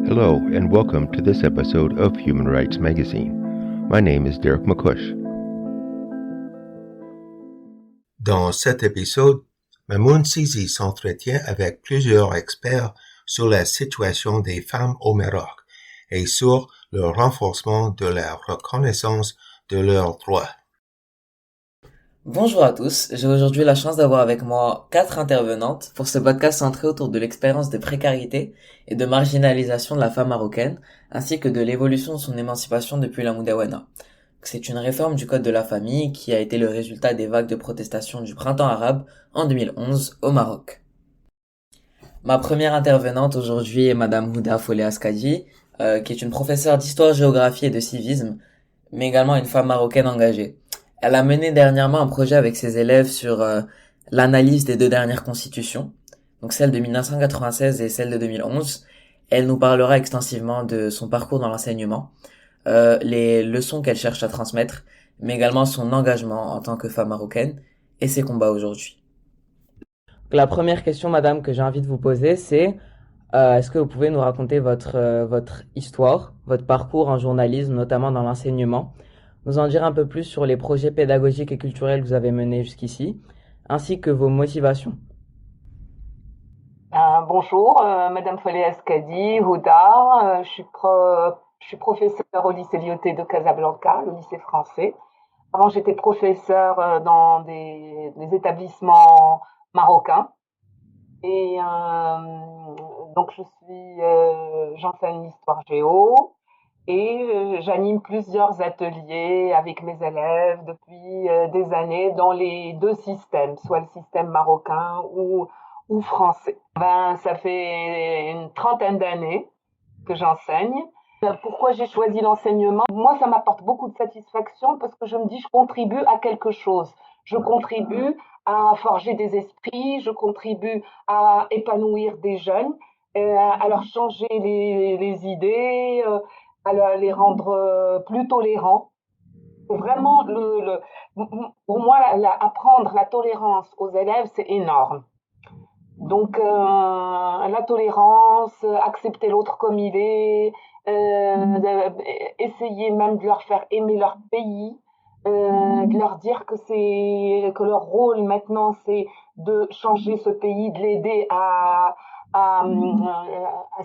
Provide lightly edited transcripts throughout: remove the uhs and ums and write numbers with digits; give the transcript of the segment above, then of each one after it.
Hello, and welcome to this episode of Human Rights Magazine. My name is Derek McCush. Dans cet épisode, Mamoun Sizi s'entretient avec plusieurs experts sur la situation des femmes au Maroc et sur le renforcement de la reconnaissance de leurs droits. Bonjour à tous, j'ai aujourd'hui la chance d'avoir avec moi 4 intervenantes pour ce podcast centré autour de l'expérience de précarité et de marginalisation de la femme marocaine, ainsi que de l'évolution de son émancipation depuis la Moudawana. C'est une réforme du Code de la famille qui a été le résultat des vagues de protestation du printemps arabe en 2011 au Maroc. Ma première intervenante aujourd'hui est Madame Houda Foleh-Askadi, qui est une professeure d'histoire, géographie et de civisme, mais également une femme marocaine engagée. Elle a mené dernièrement un projet avec ses élèves sur l'analyse des 2 dernières constitutions, donc celle de 1996 et celle de 2011. Elle nous parlera extensivement de son parcours dans l'enseignement, les leçons qu'elle cherche à transmettre, mais également son engagement en tant que femme marocaine et ses combats aujourd'hui. La première question, madame, que j'ai envie de vous poser, c'est est-ce que vous pouvez nous raconter votre histoire, votre parcours en journalisme, notamment dans l'enseignement, nous en dire un peu plus sur les projets pédagogiques et culturels que vous avez menés jusqu'ici, ainsi que vos motivations. Bonjour, Madame Foleh-Askadi, Houda. Je suis professeure au lycée Lyautey de Casablanca, le lycée français. Avant, j'étais professeure dans des établissements marocains. Et donc, j'enseigne l'histoire géo. Et j'anime plusieurs ateliers avec mes élèves depuis des années dans les 2 systèmes, soit le système marocain ou français. Ça fait une 30aine d'années que j'enseigne. Pourquoi j'ai choisi l'enseignement? Moi, ça m'apporte beaucoup de satisfaction parce que je me dis je contribue à quelque chose. Je contribue à forger des esprits, je contribue à épanouir des jeunes, à leur changer les idées, à les rendre plus tolérants. Vraiment, pour moi, apprendre la tolérance aux élèves, c'est énorme. Donc, la tolérance, accepter l'autre comme il est, essayer même de leur faire aimer leur pays, de leur dire que leur rôle maintenant, c'est de changer ce pays, de l'aider à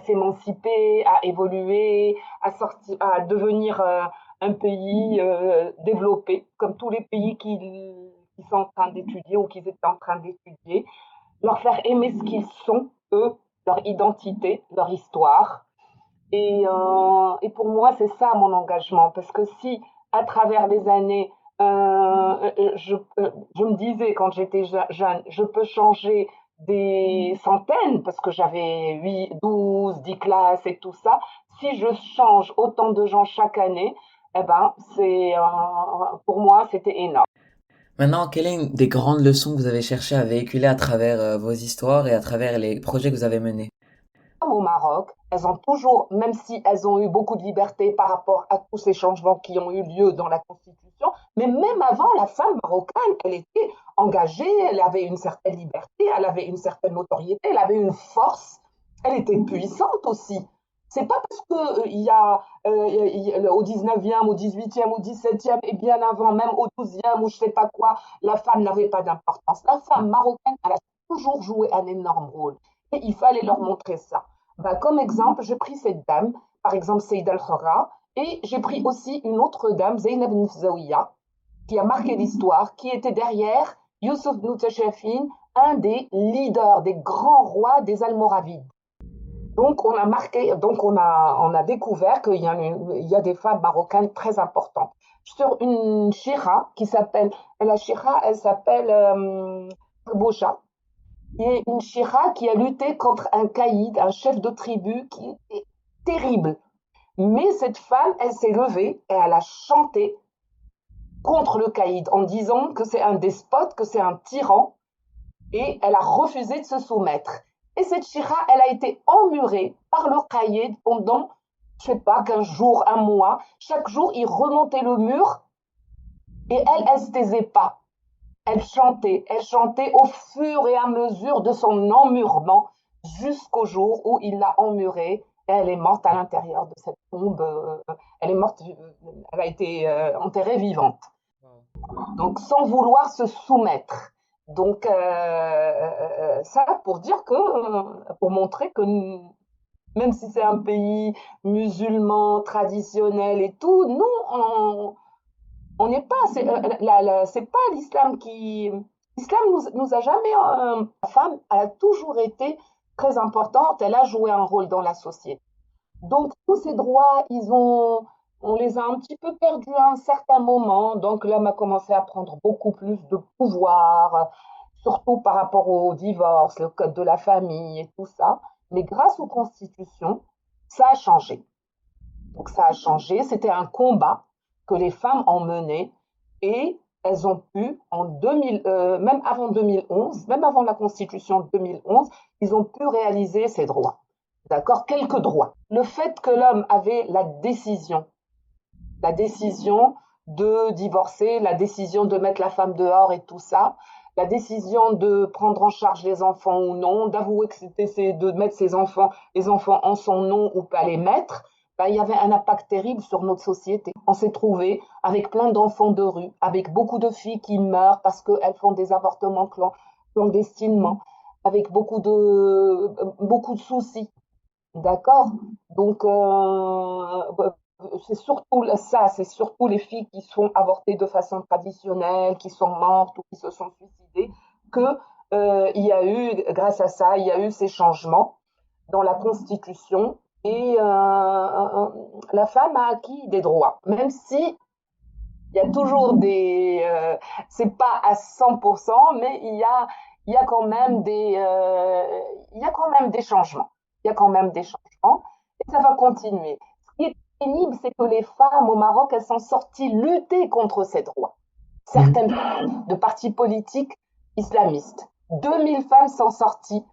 s'émanciper, à évoluer, à devenir un pays développé, comme tous les pays qui sont en train d'étudier ou qui étaient en train d'étudier. Leur faire aimer ce qu'ils sont, eux, leur identité, leur histoire. Et pour moi, c'est ça mon engagement, parce que si, à travers les années, je me disais quand j'étais jeune, je peux changer des centaines, parce que j'avais 8, 12, 10 classes et tout ça. Si je change autant de gens chaque année, pour moi, c'était énorme. Maintenant, quelle est une des grandes leçons que vous avez cherché à véhiculer à travers vos histoires et à travers les projets que vous avez menés? Au Maroc, elles ont toujours, même si elles ont eu beaucoup de liberté par rapport à tous ces changements qui ont eu lieu dans la Constitution, mais même avant, la femme marocaine, elle était engagée, elle avait une certaine liberté, elle avait une certaine notoriété, elle avait une force, elle était puissante aussi. C'est pas parce que au 19e, au 18e, au 17e et bien avant, même au 12e ou je sais pas quoi, la femme n'avait pas d'importance. La femme marocaine, elle a toujours joué un énorme rôle. Et il fallait leur montrer ça. Comme exemple, j'ai pris cette dame, par exemple Saïda Al-Khorra, et j'ai pris aussi une autre dame, Zeynab Nfzaouia, qui a marqué l'histoire, qui était derrière Youssouf Noutachafine, un des leaders, des grands rois des Almoravides. Donc on a découvert qu'il y a des femmes marocaines très importantes. Sur une chira qui s'appelle, elle s'appelle Boucha, il y a une chira qui a lutté contre un caïd, un chef de tribu qui était terrible. Mais cette femme, elle s'est levée et elle a chanté contre le caïd en disant que c'est un despote, que c'est un tyran, et elle a refusé de se soumettre. Et cette chira, elle a été emmurée par le caïd pendant, je sais pas, 15 jours, un mois. Chaque jour, il remontait le mur et elle se taisait pas. Elle chantait au fur et à mesure de son emmurement jusqu'au jour où il l'a emmurée et elle est morte à l'intérieur de cette tombe. Elle est morte, elle a été enterrée vivante. Donc sans vouloir se soumettre. Donc ça pour dire que, pour montrer que même si c'est un pays musulman traditionnel et tout, nous on n'est pas, c'est pas l'islam qui, l'islam nous a jamais, la femme, elle a toujours été très importante, elle a joué un rôle dans la société. Donc tous ces droits, on les a un petit peu perdus à un certain moment. Donc l'homme a commencé à prendre beaucoup plus de pouvoir, surtout par rapport au divorce, le code de la famille et tout ça. Mais grâce aux constitutions, ça a changé. Donc ça a changé, c'était un combat que les femmes ont mené et elles ont pu, même avant 2011, même avant la constitution de 2011, ils ont pu réaliser ces droits. D'accord? Quelques droits. Le fait que l'homme avait la décision de divorcer, la décision de mettre la femme dehors et tout ça, la décision de prendre en charge les enfants ou non, d'avouer que c'était de mettre les enfants en son nom ou pas les mettre, ben, il y avait un impact terrible sur notre société. On s'est trouvé avec plein d'enfants de rue, avec beaucoup de filles qui meurent parce qu'elles font des avortements clandestinement, avec beaucoup de soucis. D'accord? Donc, c'est surtout ça, c'est surtout les filles qui sont avortées de façon traditionnelle, qui sont mortes ou qui se sont suicidées, que il y a eu, grâce à ça, il y a eu ces changements dans la Constitution et la femme a acquis des droits, même si il y a toujours c'est pas à 100%, mais il y a quand même il y a quand même des changements. Il y a quand même des changements et ça va continuer. Ce qui est pénible, c'est que les femmes au Maroc, elles sont sorties lutter contre ces droits. Certaines femmes de partis politiques islamistes. 2000 femmes sont sorties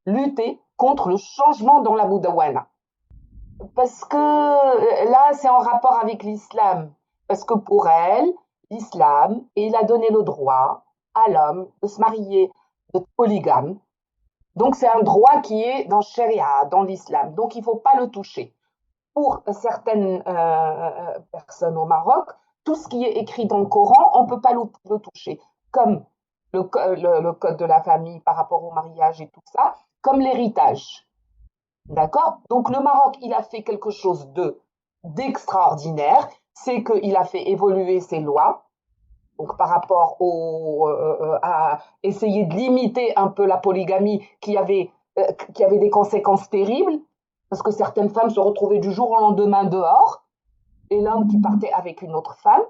lutter contre le changement dans la Moudawana. Parce que là, c'est en rapport avec l'islam. Parce que pour elle, l'islam, il a donné le droit à l'homme de se marier, d'être polygame. Donc c'est un droit qui est dans Sharia, dans l'islam. Donc il ne faut pas le toucher. Pour certaines personnes au Maroc, tout ce qui est écrit dans le Coran, on ne peut pas le toucher. Comme le code de la famille par rapport au mariage et tout ça, comme l'héritage. D'accord? Donc le Maroc, il a fait quelque chose d'extraordinaire, c'est qu'il a fait évoluer ses lois, donc par rapport à essayer de limiter un peu la polygamie qui avait des conséquences terribles, parce que certaines femmes se retrouvaient du jour au lendemain dehors, et l'homme qui partait avec une autre femme.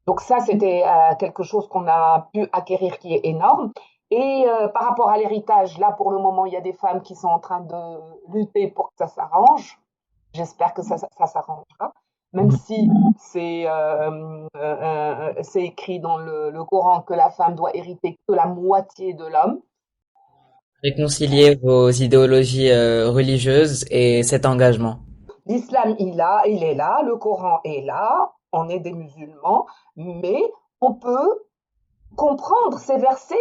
Donc ça, c'était quelque chose qu'on a pu acquérir qui est énorme. Et par rapport à l'héritage, là, pour le moment, il y a des femmes qui sont en train de lutter pour que ça s'arrange. J'espère que ça s'arrangera. Même si c'est écrit dans le Coran que la femme doit hériter que la moitié de l'homme. Réconcilier vos idéologies religieuses et cet engagement. L'islam, il est là, le Coran est là, on est des musulmans, mais on peut comprendre ces versets,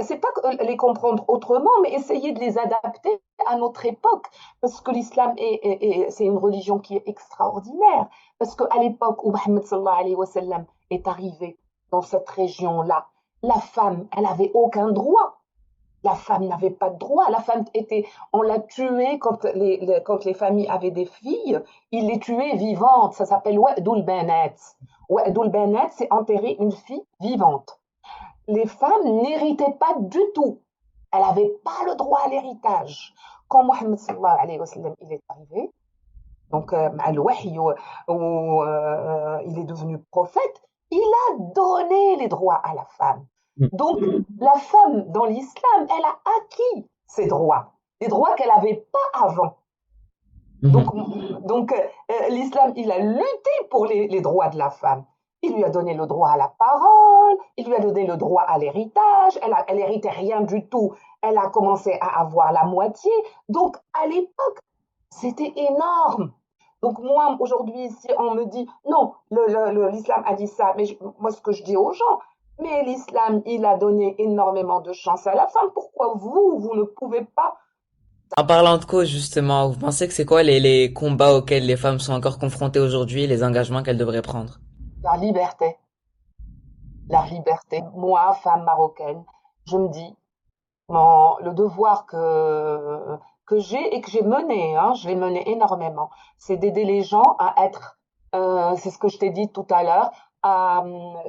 c'est pas les comprendre autrement, mais essayer de les adapter à notre époque, parce que l'islam c'est une religion qui est extraordinaire, parce qu'à l'époque où Mohammed sallallahu alayhi wa sallam est arrivé dans cette région-là, la femme, elle avait aucun droit. La femme n'avait pas de droit. La femme on l'a tuée quand les familles avaient des filles, ils les tuaient vivantes. Ça s'appelle Wa'dul Banat. Wa'dul Banat, c'est enterrer une fille vivante. Les femmes n'héritaient pas du tout. Elles n'avaient pas le droit à l'héritage. Quand Mohammed sallallahu alayhi wa sallam, il est arrivé, donc al-Wahy, où il est devenu prophète, il a donné les droits à la femme. Donc, la femme dans l'islam, elle a acquis ses droits, des droits qu'elle n'avait pas avant. Donc l'islam, il a lutté pour les droits de la femme. Il lui a donné le droit à la parole, il lui a donné le droit à l'héritage, elle héritait rien du tout, elle a commencé à avoir la moitié. Donc, à l'époque, c'était énorme. Donc moi, aujourd'hui, si on me dit, non, l'islam a dit ça, mais moi, ce que je dis aux gens, mais l'islam, il a donné énormément de chance à la femme. Pourquoi vous ne pouvez pas En parlant de cause, justement, vous pensez que c'est quoi les combats auxquels les femmes sont encore confrontées aujourd'hui, les engagements qu'elles devraient prendre? Leur liberté, leur liberté. Moi, femme marocaine, je me dis, le devoir que j'ai et que j'ai mené, hein, je l'ai mené énormément, c'est d'aider les gens à être, c'est ce que je t'ai dit tout à l'heure, à,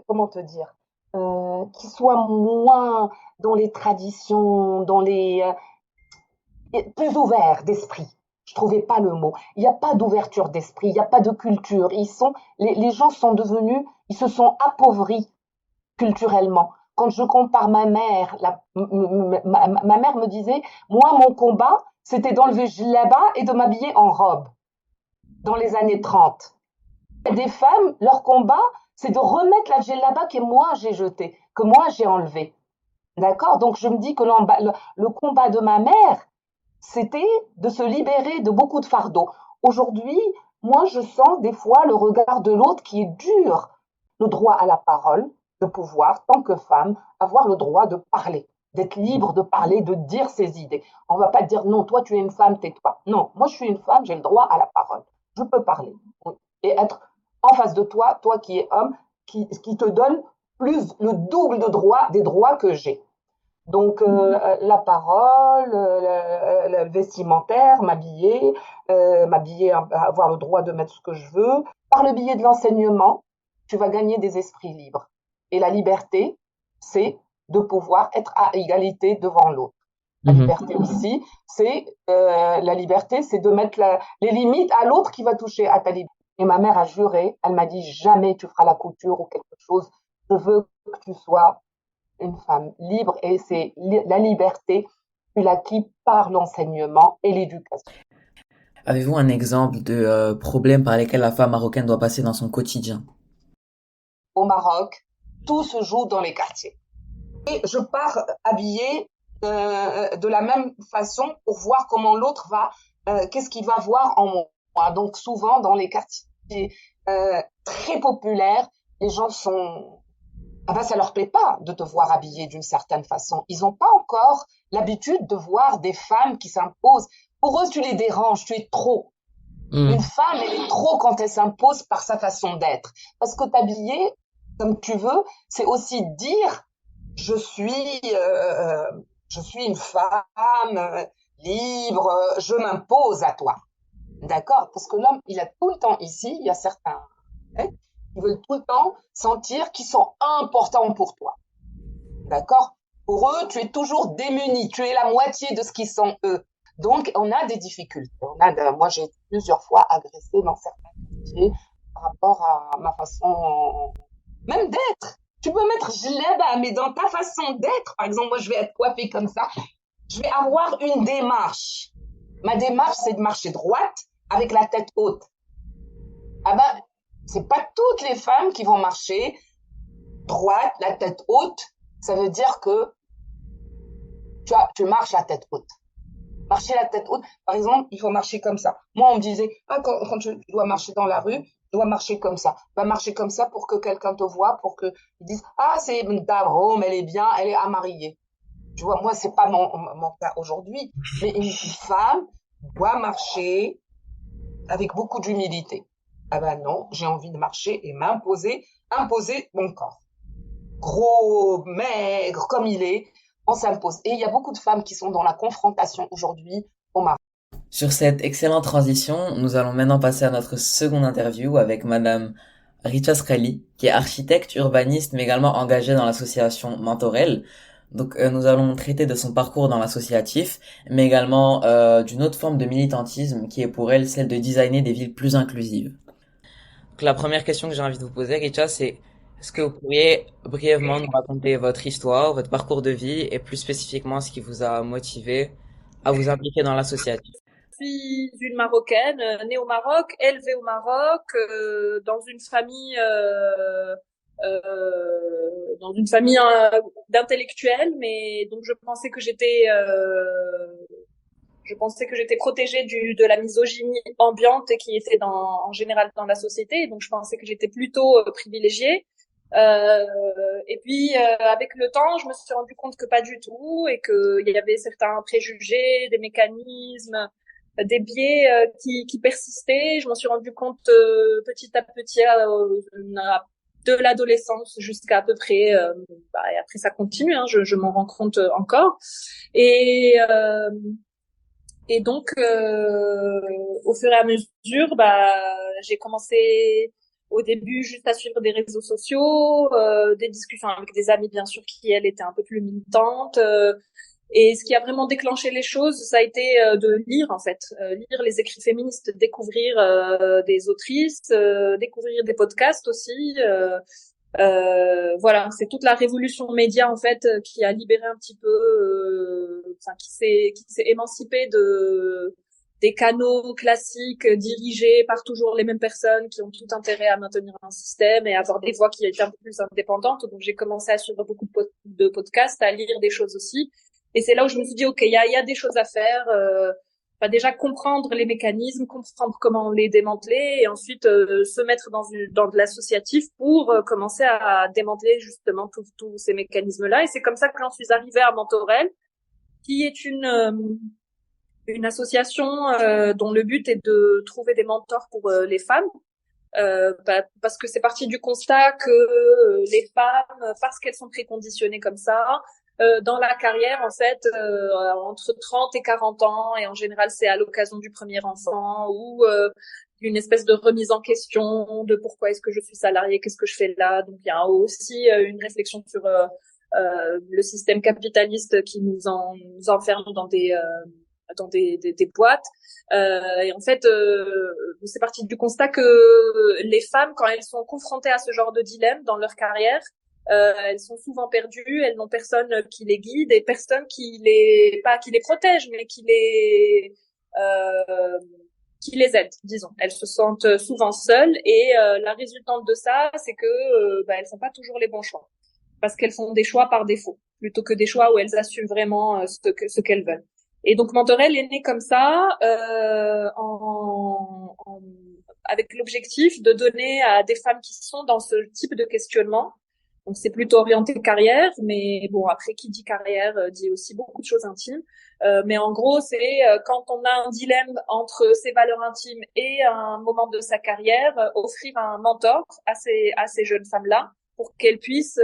comment te dire, qu'ils soient moins dans les traditions, plus ouverts d'esprit. Je trouvais pas le mot. Il n'y a pas d'ouverture d'esprit, il n'y a pas de culture. Les gens sont devenus, ils se sont appauvris culturellement. Quand je compare ma mère, ma mère me disait, moi, mon combat, c'était d'enlever là-bas et de m'habiller en robe dans les années 30. Et des femmes, leur combat, c'est de remettre la djellaba que moi j'ai jeté, que moi j'ai enlevé. D'accord. Donc je me dis que le combat de ma mère, c'était de se libérer de beaucoup de fardeaux. Aujourd'hui, moi, je sens des fois le regard de l'autre qui est dur. Le droit à la parole, de pouvoir, tant que femme, avoir le droit de parler, d'être libre de parler, de dire ses idées. On ne va pas dire non, toi tu es une femme, tais-toi. Non, moi je suis une femme, j'ai le droit à la parole. Je peux parler. Et être en face de toi, toi qui es homme, qui te donne plus le double de droits des droits que j'ai. Donc la parole, le vestimentaire, m'habiller, avoir le droit de mettre ce que je veux. Par le biais de l'enseignement, tu vas gagner des esprits libres. Et la liberté, c'est de pouvoir être à égalité devant l'autre. La liberté aussi, la liberté, c'est de mettre les limites à l'autre qui va toucher à ta liberté. Et ma mère a juré, elle m'a dit jamais tu feras la couture ou quelque chose. Je veux que tu sois une femme libre et c'est la liberté, tu l'acquis par l'enseignement et l'éducation. Avez-vous un exemple de problème par lesquels la femme marocaine doit passer dans son quotidien? Au Maroc, tout se joue dans les quartiers. Et je pars habillée de la même façon pour voir comment l'autre qu'est-ce qu'il va voir en moi. Donc souvent dans les quartiers très populaires, les gens ça leur plaît pas de te voir habillée d'une certaine façon. Ils n'ont pas encore l'habitude de voir des femmes qui s'imposent. Pour eux, tu les déranges, tu es trop. Une femme, elle est trop quand elle s'impose par sa façon d'être. Parce que t'habiller comme tu veux, c'est aussi dire je suis une femme libre, je m'impose à toi. D'accord? Parce que l'homme, il a tout le temps ici, il y a certains qui veulent tout le temps sentir qu'ils sont importants pour toi. D'accord? Pour eux, tu es toujours démuni, tu es la moitié de ce qu'ils sont eux. Donc, on a des difficultés. Moi, j'ai été plusieurs fois agressée dans certains quartiers par rapport à ma façon même d'être. Tu peux mettre là-bas, mais dans ta façon d'être, par exemple, moi, je vais être coiffée comme ça, je vais avoir une démarche. Ma démarche, c'est de marcher droite avec la tête haute. Ah ben, c'est pas toutes les femmes qui vont marcher droite, la tête haute. Ça veut dire que tu marches la tête haute. Marcher la tête haute, par exemple, il faut marcher comme ça. Moi, on me disait, quand tu dois marcher dans la rue, tu dois marcher comme ça. Va marcher comme ça pour que quelqu'un te voie, pour qu'ils disent, c'est Davrom, elle est bien, elle est amariée. Tu vois, moi, c'est pas mon cas aujourd'hui. Mais une femme doit marcher avec beaucoup d'humilité. Ah ben non, j'ai envie de marcher et imposer mon corps. Gros, maigre, comme il est, on s'impose. Et il y a beaucoup de femmes qui sont dans la confrontation aujourd'hui au Maroc. Sur cette excellente transition, nous allons maintenant passer à notre seconde interview avec Madame Richa Sreli, qui est architecte, urbaniste, mais également engagée dans l'association Mentorel. Donc nous allons traiter de son parcours dans l'associatif, mais également d'une autre forme de militantisme qui est pour elle celle de designer des villes plus inclusives. Donc la première question que j'ai envie de vous poser, Richa, c'est est-ce que vous pourriez brièvement nous raconter votre histoire, votre parcours de vie et plus spécifiquement ce qui vous a motivé à vous impliquer dans l'associatif? Je suis une Marocaine, née au Maroc, élevée au Maroc, dans une famille d'intellectuels, mais donc je pensais que j'étais protégée de la misogynie ambiante et qui était en général dans la société, donc je pensais que j'étais plutôt privilégiée. Et puis avec le temps, je me suis rendu compte que pas du tout et qu'il y avait certains préjugés, des mécanismes, des biais qui persistaient. Je m'en suis rendu compte petit à petit de l'adolescence jusqu'à à peu près. Et après ça continue, hein, je m'en rends compte encore. Et euh, et donc, au fur et à mesure, j'ai commencé au début juste à suivre des réseaux sociaux, des discussions avec des amis bien sûr qui elles étaient un peu plus militantes. Et ce qui a vraiment déclenché les choses, ça a été de lire en fait, lire les écrits féministes, découvrir des autrices, découvrir des podcasts aussi. Voilà, c'est toute la révolution média en fait qui a libéré un petit peu, qui s'est émancipé de des canaux classiques dirigés par toujours les mêmes personnes qui ont tout intérêt à maintenir un système et à avoir des voix qui étaient un peu plus indépendantes. Donc j'ai commencé à suivre beaucoup de podcasts, à lire des choses aussi. Et c'est là où je me suis dit ok, il y a des choses à faire. Déjà comprendre les mécanismes, comprendre comment les démanteler et ensuite se mettre dans de l'associatif pour commencer à démanteler justement tous ces mécanismes-là. Et c'est comme ça que j'en suis arrivée à Mentorel, qui est une association dont le but est de trouver des mentors pour les femmes. Parce que c'est parti du constat que les femmes, parce qu'elles sont préconditionnées comme ça, dans la carrière, en fait, entre 30 et 40 ans, et en général, c'est à l'occasion du premier enfant ou une espèce de remise en question de pourquoi est-ce que je suis salariée, qu'est-ce que je fais là. Donc, il y a aussi une réflexion sur le système capitaliste qui nous enferme dans des boîtes. Et en fait, c'est parti du constat que les femmes, quand elles sont confrontées à ce genre de dilemme dans leur carrière, elles sont souvent perdues, elles n'ont personne qui les guide et personne pas qui les protège, mais qui les aide, disons. Elles se sentent souvent seules et la résultante de ça, c'est que elles font pas toujours les bons choix parce qu'elles font des choix par défaut plutôt que des choix où elles assument vraiment ce qu'elles veulent. Et donc Mentorel est né comme ça, avec l'objectif de donner à des femmes qui sont dans ce type de questionnement. Donc c'est plutôt orienté carrière, mais bon après qui dit carrière dit aussi beaucoup de choses intimes. Mais en gros c'est quand on a un dilemme entre ses valeurs intimes et un moment de sa carrière, offrir un mentor à ces jeunes femmes-là pour qu'elles puissent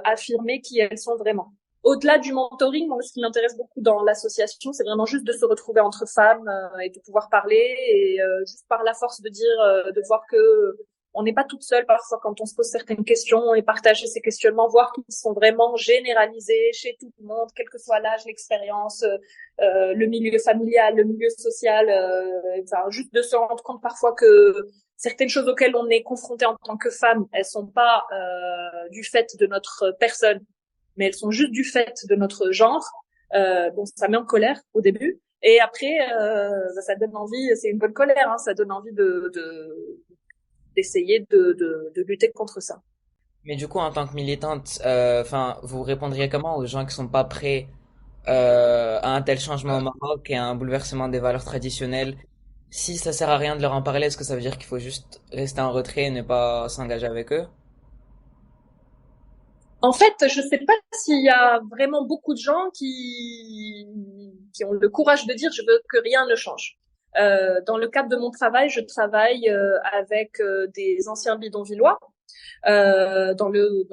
affirmer qui elles sont vraiment. Au-delà du mentoring, moi, ce qui m'intéresse beaucoup dans l'association, c'est vraiment juste de se retrouver entre femmes et de pouvoir parler et juste par la force de dire, de voir que on n'est pas toute seule parfois quand on se pose certaines questions et partager ces questionnements, voir qu'ils sont vraiment généralisés chez tout le monde, quel que soit l'âge, l'expérience, le milieu familial, le milieu social, juste de se rendre compte parfois que certaines choses auxquelles on est confronté en tant que femme, elles sont pas du fait de notre personne, mais elles sont juste du fait de notre genre. Bon, ça met en colère au début, et après, ça donne envie. C'est une bonne colère, hein, ça donne envie d'essayer de lutter contre ça. Mais du coup, en tant que militante, vous répondriez comment aux gens qui sont pas prêts à un tel changement au Maroc et à un bouleversement des valeurs traditionnelles? Si ça sert à rien de leur en parler, est-ce que ça veut dire qu'il faut juste rester en retrait et ne pas s'engager avec eux? En fait, je sais pas s'il y a vraiment beaucoup de gens qui ont le courage de dire je veux que rien ne change. Dans le cadre de mon travail, je travaille avec des anciens bidonvillois dans le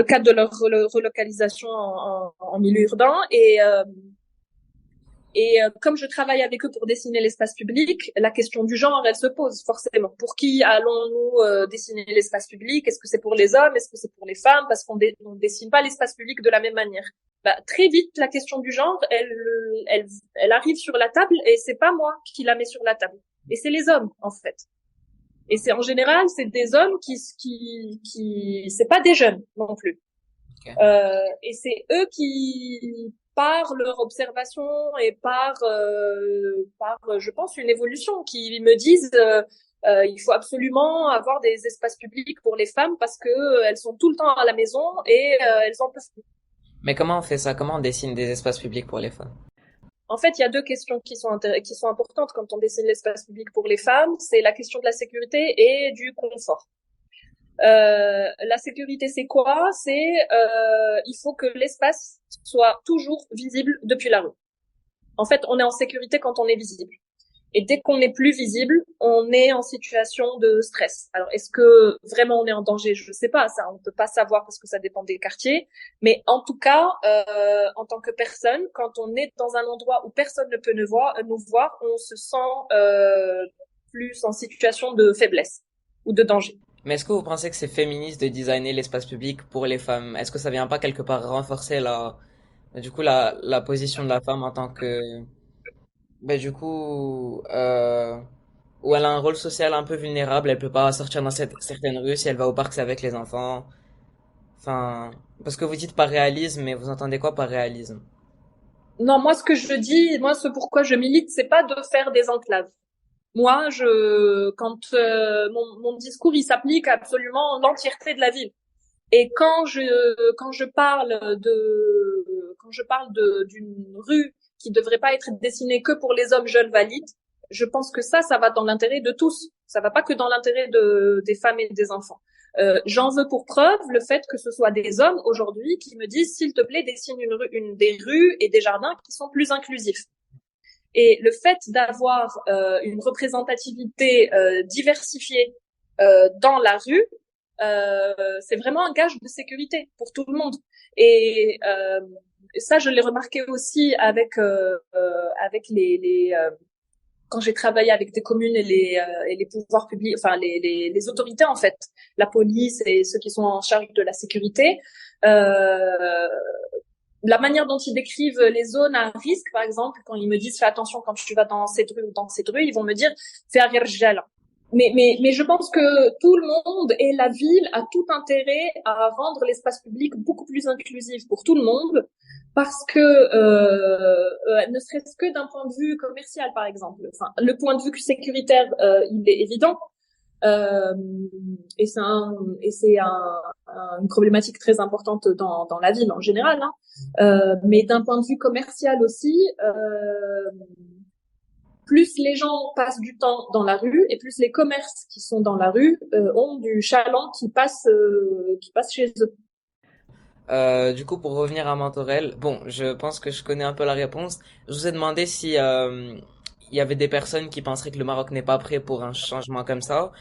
cadre de leur relocalisation en milieu urbain et comme je travaille avec eux pour dessiner l'espace public, la question du genre, elle se pose forcément. Pour qui allons-nous dessiner l'espace public? Est-ce que c'est pour les hommes? Est-ce que c'est pour les femmes? Parce qu'on dessine pas l'espace public de la même manière. Très vite, la question du genre, elle arrive sur la table et c'est pas moi qui la mets sur la table. Et c'est les hommes, en fait. Et c'est en général, c'est des hommes c'est pas des jeunes non plus. Ok. Et c'est eux qui, par leur observation et je pense, une évolution, qui me disent il faut absolument avoir des espaces publics pour les femmes parce que elles sont tout le temps à la maison et elles en peuvent plus. Mais comment on fait ça? Comment on dessine des espaces publics pour les femmes? En fait, il y a deux questions qui sont importantes quand on dessine l'espace public pour les femmes. C'est la question de la sécurité et du confort. La sécurité, c'est quoi? Il faut que l'espace soit toujours visible depuis la rue. En fait, on est en sécurité quand on est visible. Et dès qu'on n'est plus visible, on est en situation de stress. Alors, est-ce que vraiment on est en danger? Je ne sais pas, ça, on ne peut pas savoir parce que ça dépend des quartiers. Mais en tout cas, en tant que personne, quand on est dans un endroit où personne ne peut nous voir, on se sent plus en situation de faiblesse ou de danger. Mais est-ce que vous pensez que c'est féministe de designer l'espace public pour les femmes? Est-ce que ça vient pas quelque part renforcer la position de la femme en tant que, du coup, où elle a un rôle social un peu vulnérable, elle peut pas sortir dans certaines rues si elle va au parc c'est avec les enfants. Enfin, parce que vous dites pas réalisme, mais vous entendez quoi par réalisme? Non, moi, ce pourquoi je milite, c'est pas de faire des enclaves. Moi, quand mon discours, il s'applique à absolument l'entièreté de la ville. Et quand je parle d'une rue qui devrait pas être dessinée que pour les hommes jeunes valides, je pense que ça va dans l'intérêt de tous. Ça va pas que dans l'intérêt des femmes et des enfants. J'en veux pour preuve le fait que ce soit des hommes aujourd'hui qui me disent, s'il te plaît, dessine des rues et des jardins qui sont plus inclusifs. Et le fait d'avoir une représentativité diversifiée dans la rue, c'est vraiment un gage de sécurité pour tout le monde. Et ça, je l'ai remarqué aussi avec les quand j'ai travaillé avec des communes et les pouvoirs publics, enfin les autorités en fait, la police et ceux qui sont en charge de la sécurité. La manière dont ils décrivent les zones à risque, par exemple, quand ils me disent fais attention quand tu vas dans cette rue ou dans cette rue, ils vont me dire fais arrière. Mais je pense que tout le monde et la ville a tout intérêt à rendre l'espace public beaucoup plus inclusif pour tout le monde, parce que ne serait-ce que d'un point de vue commercial, par exemple. Enfin, le point de vue sécuritaire, il est évident. Et c'est une problématique très importante dans la ville en général, hein. Mais d'un point de vue commercial aussi, plus les gens passent du temps dans la rue et plus les commerces qui sont dans la rue ont du chaland qui passe chez eux. Du coup, pour revenir à Mentorel, bon, je pense que je connais un peu la réponse. Je vous ai demandé si il y avait des personnes qui penseraient que le Maroc n'est pas prêt pour un changement comme ça.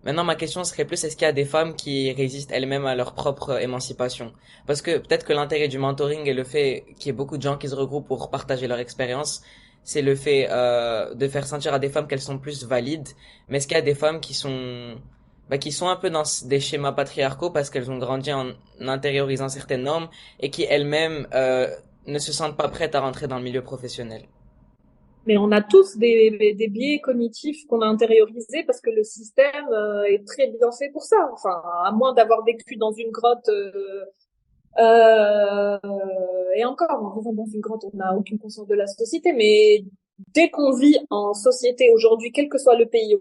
Maintenant, ma question serait plus, est-ce qu'il y a des femmes qui résistent elles-mêmes à leur propre émancipation? Parce que peut-être que l'intérêt du mentoring et le fait qu'il y ait beaucoup de gens qui se regroupent pour partager leur expérience, c'est le fait de faire sentir à des femmes qu'elles sont plus valides. Mais est-ce qu'il y a des femmes qui sont un peu dans des schémas patriarcaux parce qu'elles ont grandi en intériorisant certaines normes et qui elles-mêmes ne se sentent pas prêtes à rentrer dans le milieu professionnel? Mais on a tous des biais cognitifs qu'on a intériorisés parce que le système est très bien fait pour ça. Enfin, à moins d'avoir vécu dans une grotte, et encore, en vivant dans une grotte, on n'a aucune conscience de la société. Mais dès qu'on vit en société aujourd'hui, quel que soit le pays où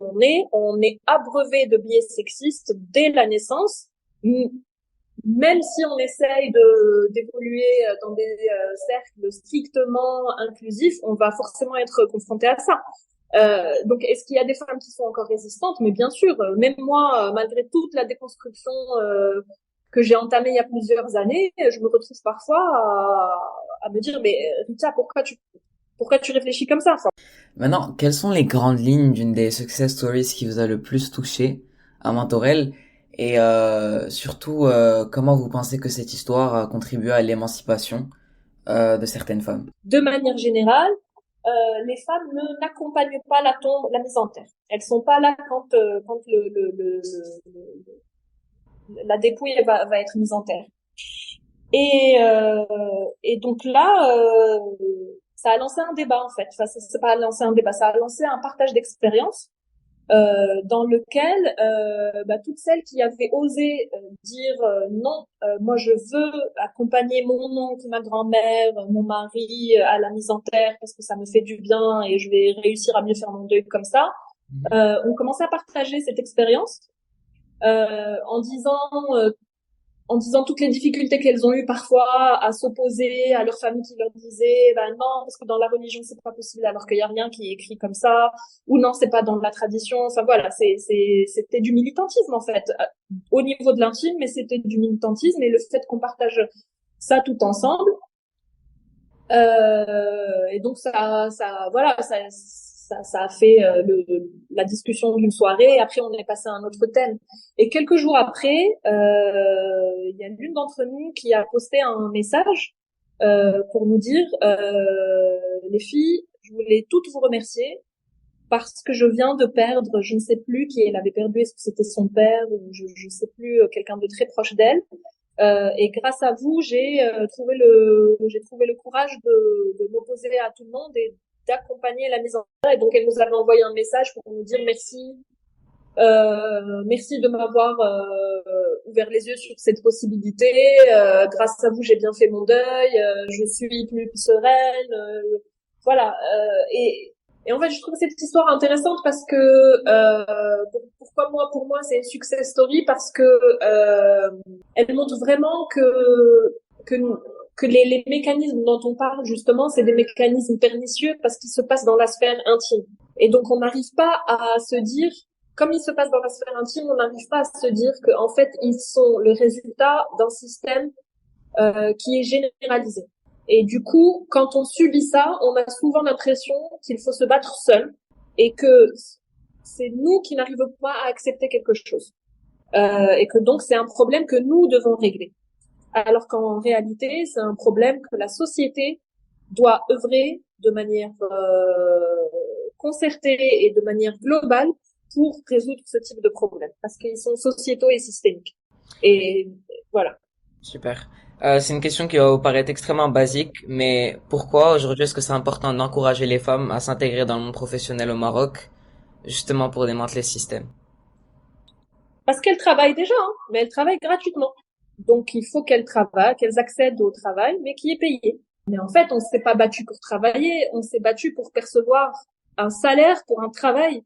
on est abreuvé de biais sexistes dès la naissance. Même si on essaye d'évoluer dans des cercles strictement inclusifs, on va forcément être confronté à ça. Donc, est-ce qu'il y a des femmes qui sont encore résistantes? Mais bien sûr, même moi, malgré toute la déconstruction que j'ai entamée il y a plusieurs années, je me retrouve parfois à me dire, mais Rita, pourquoi tu réfléchis comme ça? Enfin, Maintenant, quelles sont les grandes lignes d'une des success stories qui vous a le plus touché à Mentorel? Et surtout, comment vous pensez que cette histoire a contribué à l'émancipation de certaines femmes? de manière générale, les femmes n'accompagnent pas la mise en terre. Elles sont pas là quand la dépouille va être mise en terre. Et donc là, ça a lancé un débat en fait. Enfin, c'est pas lancé un débat, ça a lancé un partage d'expérience dans lequel toutes celles qui avaient osé dire non, moi je veux accompagner mon oncle, ma grand-mère, mon mari à la mise en terre parce que ça me fait du bien et je vais réussir à mieux faire mon deuil comme ça, ont commencé à partager cette expérience en disant en disant toutes les difficultés qu'elles ont eues parfois à s'opposer à leur famille qui leur disait ben non parce que dans la religion c'est pas possible alors qu'il y a rien qui est écrit comme ça, ou non c'est pas dans la tradition. Enfin voilà, c'était du militantisme en fait au niveau de l'intime, mais c'était du militantisme, et le fait qu'on partage ça tout ensemble, et donc ça a fait la discussion d'une soirée. Après, on est passé à un autre thème. Et quelques jours après, il y a l'une d'entre nous qui a posté un message pour nous dire les filles, je voulais toutes vous remercier parce que je viens de perdre, je ne sais plus qui elle avait perdu, est-ce que c'était son père ou je ne sais plus, quelqu'un de très proche d'elle. Et grâce à vous, j'ai trouvé le courage de m'opposer à tout le monde et d'accompagner la mise en œuvre. Et donc, elle nous avait envoyé un message pour nous dire merci, merci de m'avoir ouvert les yeux sur cette possibilité. Grâce à vous, j'ai bien fait mon deuil. Je suis plus sereine. Voilà. Et en fait, je trouve cette histoire intéressante parce que pour moi, c'est une success story parce que elle montre vraiment que les mécanismes dont on parle justement, c'est des mécanismes pernicieux parce qu'ils se passent dans la sphère intime. Et donc, on n'arrive pas à se dire, comme ils se passent dans la sphère intime, on n'arrive pas à se dire que en fait, ils sont le résultat d'un système qui est généralisé. Et du coup, quand on subit ça, on a souvent l'impression qu'il faut se battre seul et que c'est nous qui n'arrivons pas à accepter quelque chose. Et que donc, c'est un problème que nous devons régler. Alors qu'en réalité, c'est un problème que la société doit œuvrer de manière concertée et de manière globale pour résoudre ce type de problème. Parce qu'ils sont sociétaux et systémiques. Et voilà. Super. C'est une question qui va vous paraître extrêmement basique, mais pourquoi aujourd'hui est-ce que c'est important d'encourager les femmes à s'intégrer dans le monde professionnel au Maroc, justement pour démanteler ce système? Parce qu'elles travaillent déjà, hein, mais elles travaillent gratuitement. Donc il faut qu'elles travaillent, qu'elles accèdent au travail, mais qui est payé. Mais en fait, on ne s'est pas battu pour travailler, on s'est battu pour percevoir un salaire pour un travail.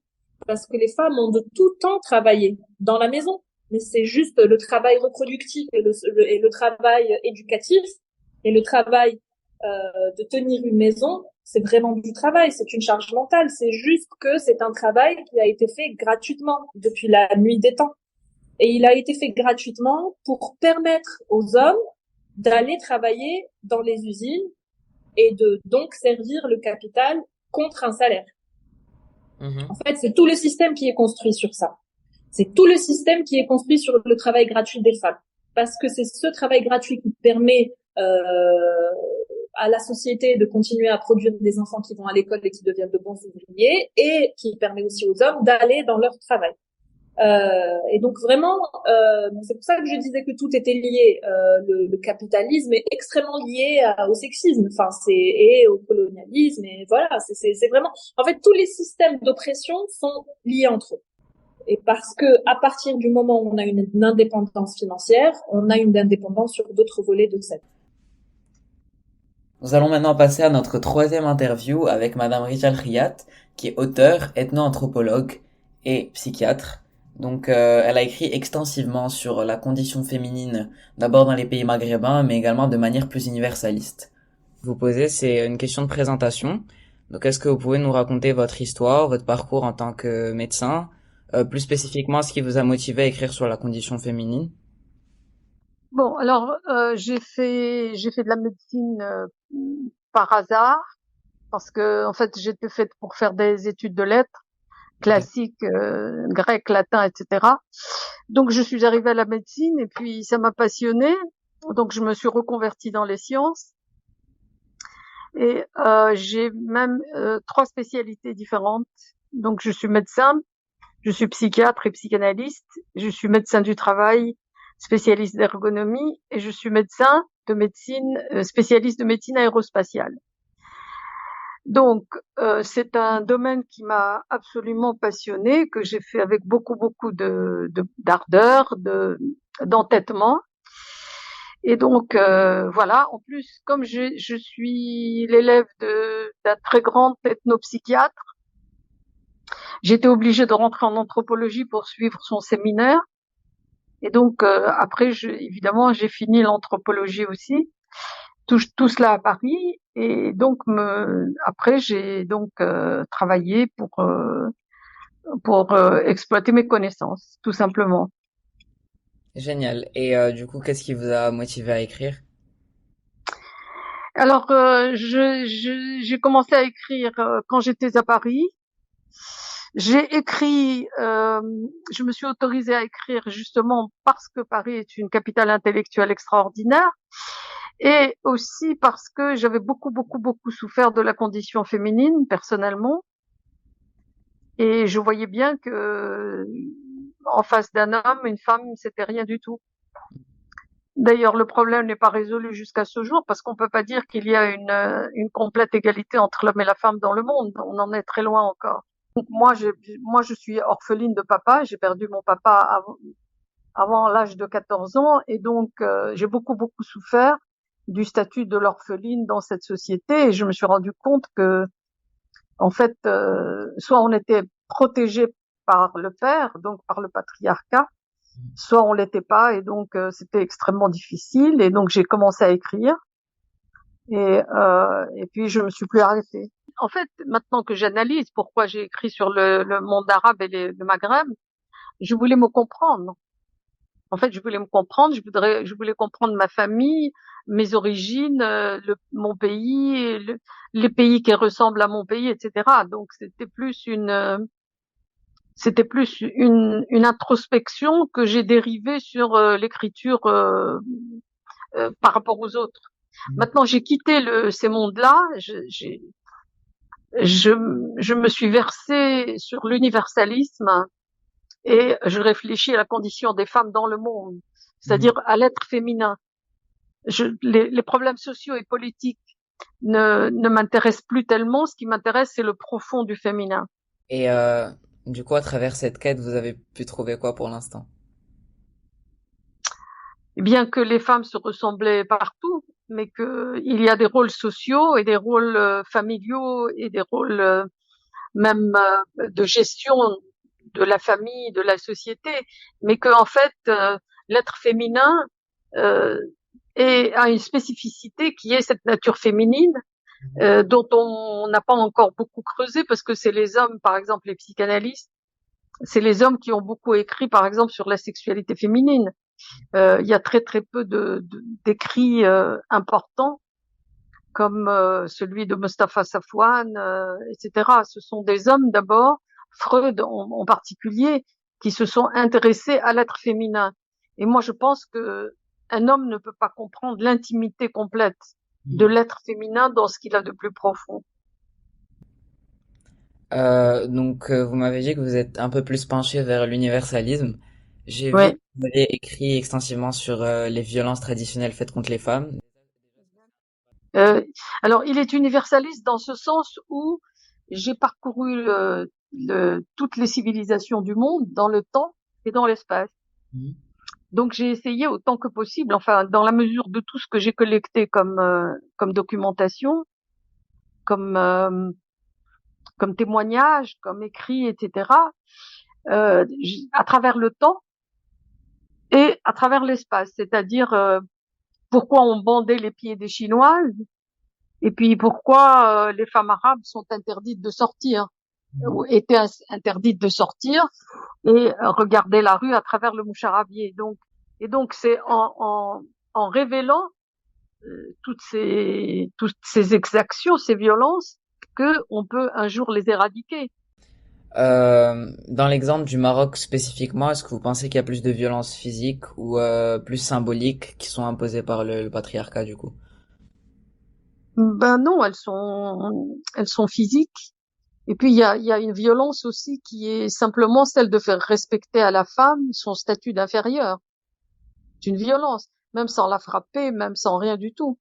Parce que les femmes ont de tout temps travaillé dans la maison. Mais c'est juste le travail reproductif et le travail éducatif et le travail de tenir une maison, c'est vraiment du travail, c'est une charge mentale. C'est juste que c'est un travail qui a été fait gratuitement depuis la nuit des temps. Et il a été fait gratuitement pour permettre aux hommes d'aller travailler dans les usines et de donc servir le capital contre un salaire. En fait, c'est tout le système qui est construit sur ça. C'est tout le système qui est construit sur le travail gratuit des femmes. Parce que c'est ce travail gratuit qui permet à la société de continuer à produire des enfants qui vont à l'école et qui deviennent de bons ouvriers, et qui permet aussi aux hommes d'aller dans leur travail. Et donc vraiment, c'est pour ça que je disais que tout était lié. Le capitalisme est extrêmement lié au sexisme, enfin et au colonialisme, et voilà, c'est vraiment. En fait, tous les systèmes d'oppression sont liés entre eux. Et parce que à partir du moment où on a une indépendance financière, on a une indépendance sur d'autres volets de cette. Nous allons maintenant passer à notre troisième interview avec Madame Rijal Riyat, qui est auteure, ethno-anthropologue et psychiatre. Donc, elle a écrit extensivement sur la condition féminine, d'abord dans les pays maghrébins, mais également de manière plus universaliste. Vous posez, c'est une question de présentation. Donc, est-ce que vous pouvez nous raconter votre histoire, votre parcours en tant que médecin, plus spécifiquement ce qui vous a motivé à écrire sur la condition féminine? Bon, alors j'ai fait de la médecine par hasard, parce que en fait j'étais faite pour faire des études de lettres classiques, grec, latin, etc. Donc je suis arrivée à la médecine et puis ça m'a passionnée. Donc je me suis reconvertie dans les sciences et j'ai même 3 spécialités différentes. Donc je suis médecin, je suis psychiatre et psychanalyste, je suis médecin du travail, spécialiste d'ergonomie, et je suis médecin de médecine, spécialiste de médecine aérospatiale. Donc, c'est un domaine qui m'a absolument passionnée, que j'ai fait avec beaucoup d'ardeur, d'entêtement. Et donc, voilà. En plus, comme je suis l'élève d'un très grand ethnopsychiatre, j'étais obligée de rentrer en anthropologie pour suivre son séminaire. Et donc après, évidemment, j'ai fini l'anthropologie aussi. Tout cela à Paris. Et donc après, j'ai donc travaillé pour exploiter mes connaissances, tout simplement. Génial. Et du coup, qu'est-ce qui vous a motivé à écrire? Alors, j'ai commencé à écrire quand j'étais à Paris. J'ai écrit, je me suis autorisée à écrire justement parce que Paris est une capitale intellectuelle extraordinaire et aussi parce que j'avais beaucoup souffert de la condition féminine personnellement et je voyais bien que en face d'un homme, une femme, c'était rien du tout. D'ailleurs, le problème n'est pas résolu jusqu'à ce jour parce qu'on peut pas dire qu'il y a une complète égalité entre l'homme et la femme dans le monde. On en est très loin encore. Donc, moi, je suis orpheline de papa. J'ai perdu mon papa avant l'âge de 14 ans et donc j'ai beaucoup souffert du statut de l'orpheline dans cette société et je me suis rendu compte que en fait, soit on était protégé par le père, donc par le patriarcat, soit on l'était pas et donc c'était extrêmement difficile et donc j'ai commencé à écrire et puis je me suis plus arrêtée. En fait, maintenant que j'analyse pourquoi j'ai écrit sur le monde arabe et le Maghreb, je voulais me comprendre. En fait, je voulais me comprendre, je voulais comprendre ma famille, mes origines, mon pays, les pays qui ressemblent à mon pays, etc. Donc c'était plus une introspection que j'ai dérivée sur l'écriture par rapport aux autres. Maintenant, j'ai quitté ces mondes-là, je me suis versée sur l'universalisme et je réfléchis à la condition des femmes dans le monde, c'est-à-dire à l'être féminin. Les problèmes sociaux et politiques ne m'intéressent plus tellement. Ce qui m'intéresse, c'est le profond du féminin. Et du coup, à travers cette quête, vous avez pu trouver quoi pour l'instant? Bien que les femmes se ressemblaient partout, mais qu'il y a des rôles sociaux et des rôles familiaux et des rôles même de gestion de la famille, de la société, mais que en fait l'être féminin a une spécificité qui est cette nature féminine dont on n'a pas encore beaucoup creusé parce que c'est les hommes, par exemple les psychanalystes, c'est les hommes qui ont beaucoup écrit, par exemple, sur la sexualité féminine. Il y a très peu d'écrits importants comme celui de Mustafa Safwan, etc. Ce sont des hommes d'abord, Freud en particulier, qui se sont intéressés à l'être féminin. Et moi, je pense que un homme ne peut pas comprendre l'intimité complète de l'être féminin dans ce qu'il a de plus profond. Donc, vous m'avez dit que vous êtes un peu plus penché vers l'universalisme. J'ai vu Ouais. que vous avez écrit extensivement sur les violences traditionnelles faites contre les femmes. Alors, il est universaliste dans ce sens où j'ai parcouru toutes les civilisations du monde dans le temps et dans l'espace. Donc, j'ai essayé autant que possible, enfin, dans la mesure de tout ce que j'ai collecté comme documentation, comme témoignage, comme écrit, etc., à travers le temps et à travers l'espace. C'est-à-dire pourquoi on bandait les pieds des Chinoises et puis pourquoi les femmes arabes sont interdites de sortir ou étaient interdites de sortir et regarder la rue à travers le moucharabier. Donc c'est en révélant toutes ces exactions, ces violences, que on peut un jour les éradiquer. Dans l'exemple du Maroc spécifiquement, est-ce que vous pensez qu'il y a plus de violences physiques ou plus symboliques qui sont imposées par le patriarcat du coup? Ben non, elles sont physiques. Et puis il y a une violence aussi qui est simplement celle de faire respecter à la femme son statut d'inférieur. C'est une violence, même sans la frapper, même sans rien du tout.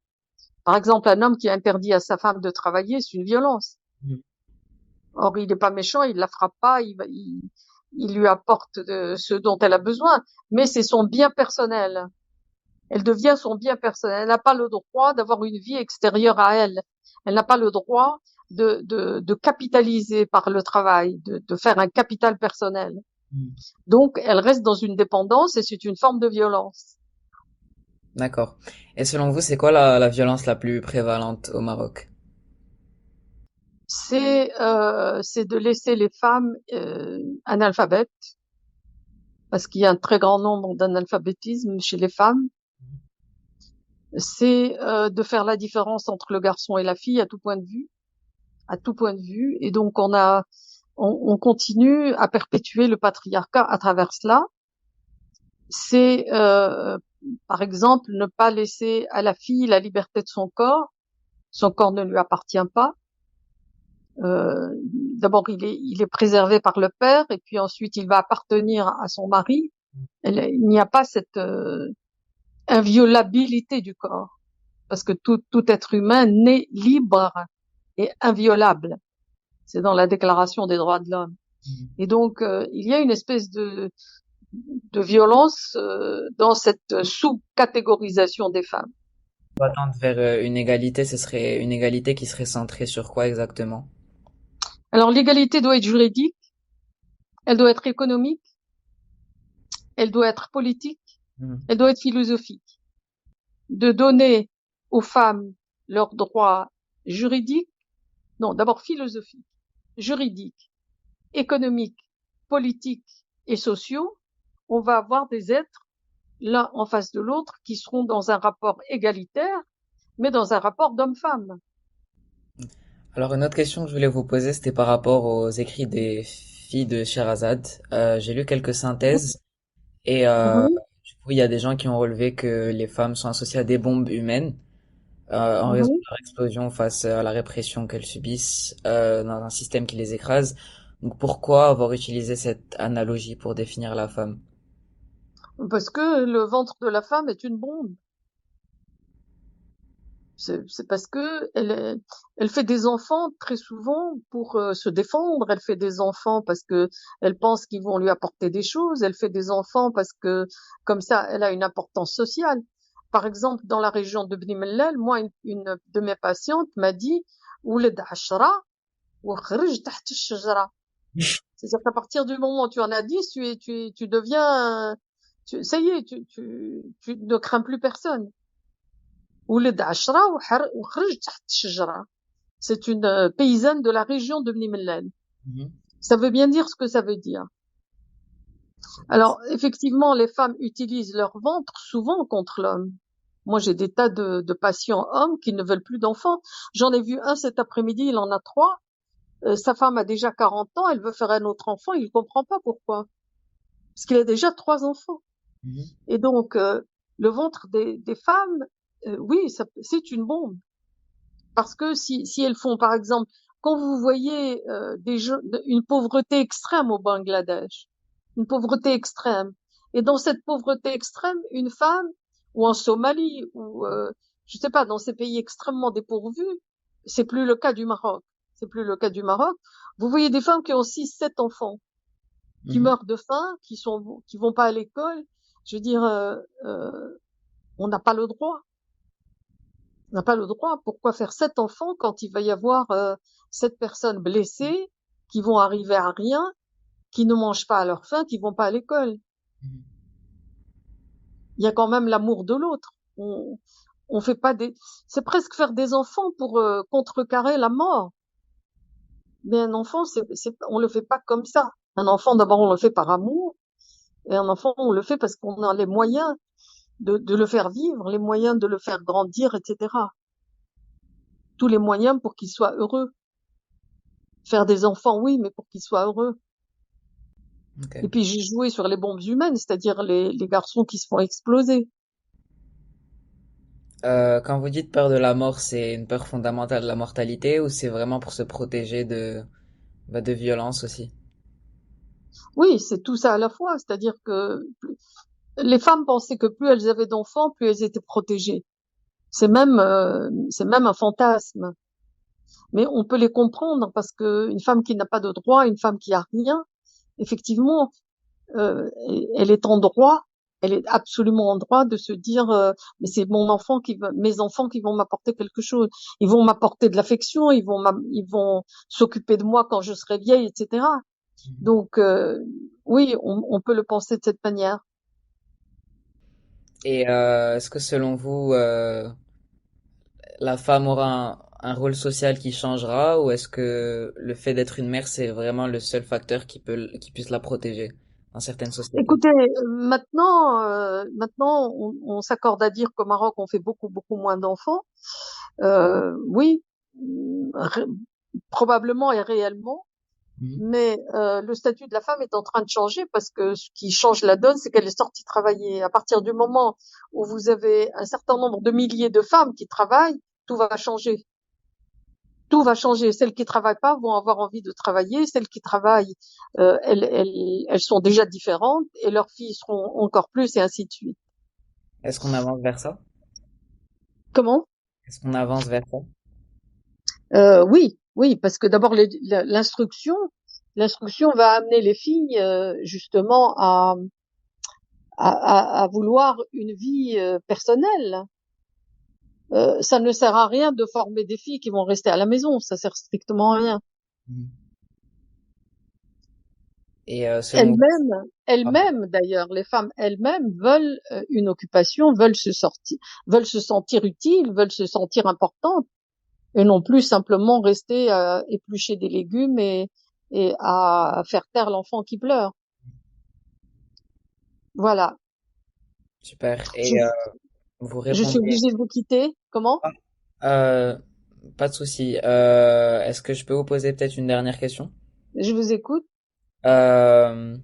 Par exemple, un homme qui interdit à sa femme de travailler, c'est une violence. Or, il n'est pas méchant, il la frappe pas, il lui apporte ce dont elle a besoin, mais c'est son bien personnel. Elle devient son bien personnel. Elle n'a pas le droit d'avoir une vie extérieure à elle. Elle n'a pas le droit de capitaliser par le travail, de faire un capital personnel. Donc, elle reste dans une dépendance et c'est une forme de violence. D'accord. Et selon vous, c'est quoi la violence la plus prévalente au Maroc? C'est de laisser les femmes analphabètes, parce qu'il y a un très grand nombre d'analphabétisme chez les femmes. C'est de faire la différence entre le garçon et la fille à tout point de vue, à tout point de vue. Et donc on continue à perpétuer le patriarcat à travers cela. C'est par exemple ne pas laisser à la fille la liberté de son corps. Son corps ne lui appartient pas. D'abord, il est préservé par le père, et puis ensuite, il va appartenir à son mari. Il n'y a pas cette inviolabilité du corps, parce que tout être humain naît libre et inviolable. C'est dans la Déclaration des droits de l'homme. Et donc, il y a une espèce de violence dans cette sous-catégorisation des femmes. On va tendre vers une égalité, ce serait une égalité qui serait centrée sur quoi exactement? Alors, l'égalité doit être juridique, elle doit être économique, elle doit être politique, elle doit être philosophique. De donner aux femmes leurs droits juridiques, non, d'abord philosophiques, juridiques, économiques, politiques et sociaux. On va avoir des êtres l'un en face de l'autre qui seront dans un rapport égalitaire, mais dans un rapport d'homme-femme. Alors une autre question que je voulais vous poser, c'était par rapport aux écrits des filles de Sherazade. J'ai lu quelques synthèses et Mhm, du coup il y a des gens qui ont relevé que les femmes sont associées à des bombes humaines en raison mhm. de leur explosion face à la répression qu'elles subissent dans un système qui les écrase. Donc pourquoi avoir utilisé cette analogie pour définir la femme? Parce que le ventre de la femme est une bombe. C'est parce que elle fait des enfants très souvent pour se défendre. Elle fait des enfants parce que elle pense qu'ils vont lui apporter des choses. Elle fait des enfants parce que comme ça, elle a une importance sociale. Par exemple, dans la région de Bni Mellal, moi, une de mes patientes m'a dit "Ouled ashra wa khrij taht ash-shajara." C'est-à-dire qu'à partir du moment où tu en as 10, tu deviens, ça y est, tu ne crains plus personne. ولد عشرة وخرج تحت الشجرة. C'est une paysanne de la région de Bni Mellal. Ça veut bien dire ce que ça veut dire. Alors, effectivement, les femmes utilisent leur ventre souvent contre l'homme. Moi, j'ai des tas de patients hommes qui ne veulent plus d'enfants. J'en ai vu un cet après-midi, il en a 3. Sa femme a déjà 40 ans, elle veut faire un autre enfant, il comprend pas pourquoi. Parce qu'il a déjà 3 enfants. Et donc, le ventre des femmes, oui, c'est une bombe. Parce que si elles font, par exemple, quand vous voyez une pauvreté extrême au Bangladesh, une pauvreté extrême, et dans cette pauvreté extrême, une femme, ou en Somalie, ou je sais pas, dans ces pays extrêmement dépourvus, c'est plus le cas du Maroc. C'est plus le cas du Maroc. Vous voyez des femmes qui ont 6, 7 enfants, qui meurent de faim, qui vont pas à l'école. Je veux dire, on n'a pas le droit. On n'a pas le droit. Pourquoi faire 7 enfants quand il va y avoir 7 personnes blessées qui vont arriver à rien, qui ne mangent pas à leur faim, qui vont pas à l'école? Il y a quand même l'amour de l'autre. On fait pas c'est presque faire des enfants pour contrecarrer la mort. Mais un enfant, on le fait pas comme ça. Un enfant, d'abord, on le fait par amour. Et un enfant, on le fait parce qu'on a les moyens de le faire vivre, les moyens de le faire grandir, etc. Tous les moyens pour qu'il soit heureux. Faire des enfants, oui, mais pour qu'ils soient heureux. Ok. Et puis j'ai joué sur les bombes humaines, c'est-à-dire les garçons qui se font exploser. Quand vous dites peur de la mort, c'est une peur fondamentale de la mortalité ou c'est vraiment pour se protéger de violence aussi? Oui, c'est tout ça à la fois, c'est-à-dire que les femmes pensaient que plus elles avaient d'enfants, plus elles étaient protégées. C'est même un fantasme. Mais on peut les comprendre parce que une femme qui n'a pas de droit, une femme qui a rien, effectivement, elle est en droit, elle est absolument en droit de se dire mais c'est mes enfants qui vont m'apporter quelque chose, ils vont m'apporter de l'affection, ils vont s'occuper de moi quand je serai vieille, etc. Donc oui, on peut le penser de cette manière. Et est-ce que selon vous, la femme aura un rôle social qui changera ou est-ce que le fait d'être une mère, c'est vraiment le seul facteur qui puisse la protéger dans certaines sociétés? Écoutez, maintenant, on s'accorde à dire qu'au Maroc, on fait beaucoup moins d'enfants. Oui, ré- probablement et réellement. Mhm. Mais le statut de la femme est en train de changer parce que ce qui change la donne, c'est qu'elle est sortie travailler. À partir du moment où vous avez un certain nombre de milliers de femmes qui travaillent, tout va changer. Tout va changer. Celles qui travaillent pas vont avoir envie de travailler. Celles qui travaillent, elles sont déjà différentes et leurs filles seront encore plus et ainsi de suite. Est-ce qu'on avance vers ça? Comment? Est-ce qu'on avance vers ça? Oui, parce que d'abord l'instruction va amener les filles justement à vouloir une vie personnelle. Ça ne sert à rien de former des filles qui vont rester à la maison, ça sert strictement à rien. Mhm. Et selon vous, pardon. Elles-mêmes d'ailleurs, les femmes elles-mêmes veulent une occupation, veulent se sentir utiles, veulent se sentir importantes, et non plus simplement rester à éplucher des légumes et à faire taire l'enfant qui pleure. Voilà. Super. Je, Et vous je suis répondez. obligée de vous quitter. Comment? Ah, pas de souci. Est-ce que je peux vous poser peut-être une dernière question? Je vous écoute. Euh,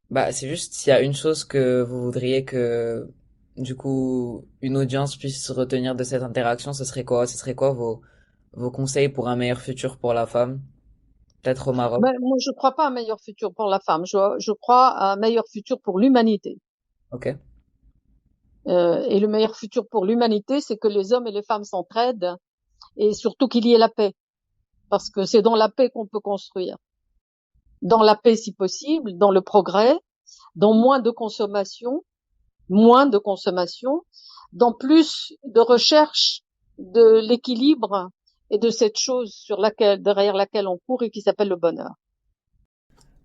Bah, c'est juste s'il y a une chose que vous voudriez que, du coup, une audience puisse retenir de cette interaction, ce serait quoi? Ce serait quoi vos conseils pour un meilleur futur pour la femme? Peut-être au Maroc. Ben, moi, je crois pas à un meilleur futur pour la femme. Je crois à un meilleur futur pour l'humanité. Ok. Et le meilleur futur pour l'humanité, c'est que les hommes et les femmes s'entraident et surtout qu'il y ait la paix. Parce que c'est dans la paix qu'on peut construire. Dans la paix si possible, dans le progrès, dans moins de consommation, dans plus de recherche de l'équilibre et de cette chose derrière laquelle on court et qui s'appelle le bonheur.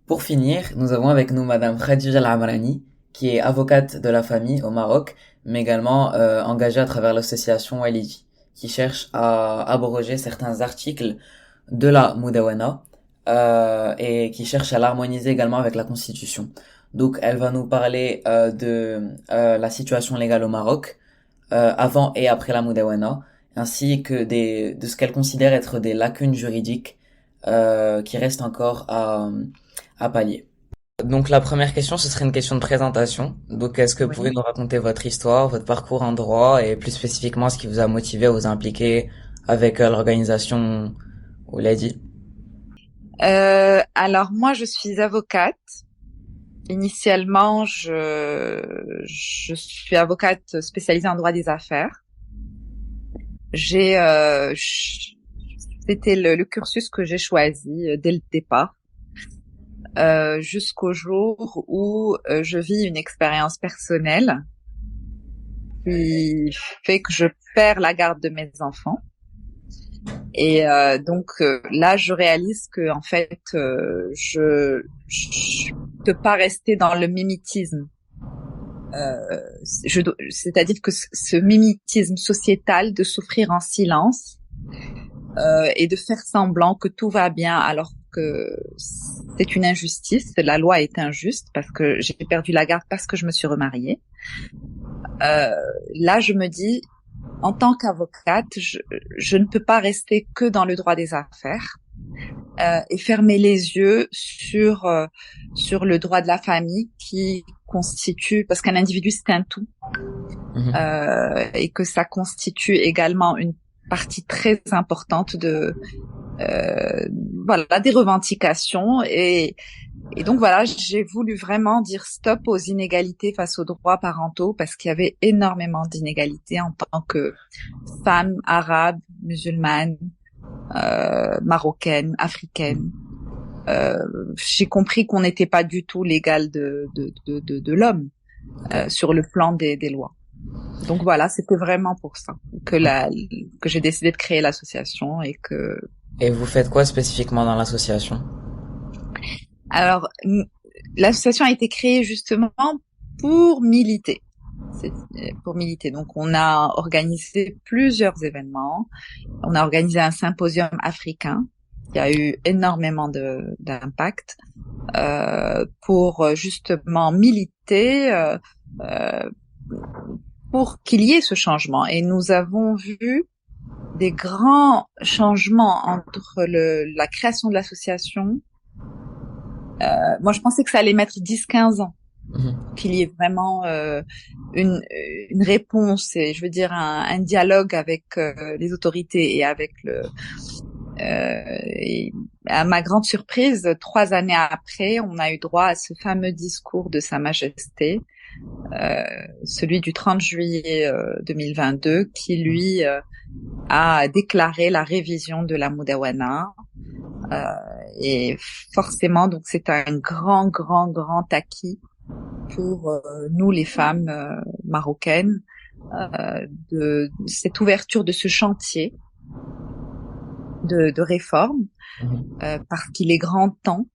Pour finir, nous avons avec nous Madame Khadija Al-Amrani, qui est avocate de la famille au Maroc, mais également engagée à travers l'association Eliji, qui cherche à abroger certains articles de la Moudawana et qui cherche à l'harmoniser également avec la Constitution. Donc, elle va nous parler de la situation légale au Maroc avant et après la Moudawana, ainsi que de ce qu'elle considère être des lacunes juridiques qui restent encore à pallier. Donc la première question, ce serait une question de présentation. Donc est-ce que vous pouvez Oui. nous raconter votre histoire, votre parcours en droit et plus spécifiquement ce qui vous a motivé à vous impliquer avec l'organisation Ouladi? Alors moi, je suis avocate. Initialement, je suis avocate spécialisée en droit des affaires. C'était le cursus que j'ai choisi dès le départ, jusqu'au jour où je vis une expérience personnelle qui fait que je perds la garde de mes enfants. Et donc là, je réalise que en fait, je peux pas rester dans le mimétisme. C'est-à-dire que ce mimétisme sociétal de souffrir en silence et de faire semblant que tout va bien alors que c'est une injustice. La loi est injuste parce que j'ai perdu la garde parce que je me suis remariée. Là, je me dis, en tant qu'avocate, je ne peux pas rester que dans le droit des affaires et fermer les yeux sur le droit de la famille qui constitue, parce qu'un individu c'est un tout, et que ça constitue également une partie très importante de voilà, des revendications et donc voilà, j'ai voulu vraiment dire stop aux inégalités face aux droits parentaux parce qu'il y avait énormément d'inégalités en tant que femme arabe, musulmane, marocaine, africaine. J'ai compris qu'on n'était pas du tout l'égal de l'homme sur le plan des lois. Donc voilà, c'était vraiment pour ça que j'ai décidé de créer l'association Et vous faites quoi spécifiquement dans l'association? Alors, l'association a été créée justement pour militer. Pour militer. Donc, on a organisé plusieurs événements. On a organisé un symposium africain qui a eu énormément d'impact pour justement militer pour qu'il y ait ce changement. Et nous avons vu des grands changements entre la création de l'association. Moi, je pensais que ça allait mettre 10-15 ans, qu'il y ait vraiment une réponse et je veux dire un dialogue avec les autorités et avec et à ma grande surprise, 3 années après, on a eu droit à ce fameux discours de Sa Majesté, celui du 30 juillet 2022, qui lui a déclaré la révision de la Mudawana. Et forcément, donc c'est un grand acquis pour nous les femmes marocaines de cette ouverture de ce chantier de réforme, parce qu'il est grand temps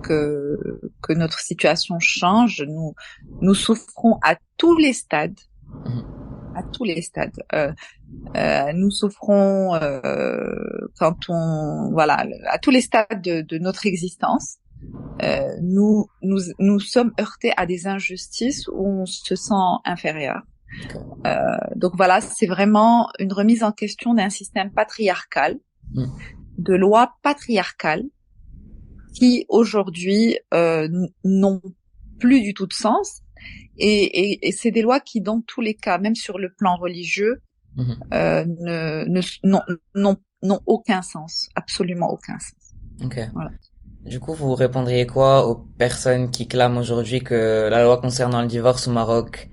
que notre situation change. Nous souffrons à tous les stades. À tous les stades. Nous souffrons quand à tous les stades de notre existence. Nous sommes heurtés à des injustices où on se sent inférieur. Donc voilà, c'est vraiment une remise en question d'un système patriarcal, de lois patriarcales qui aujourd'hui n'ont plus du tout de sens. Et c'est des lois qui, dans tous les cas, même sur le plan religieux, n'ont aucun sens, absolument aucun sens. Ok. Voilà. Du coup, vous répondriez quoi aux personnes qui clament aujourd'hui que la loi concernant le divorce au Maroc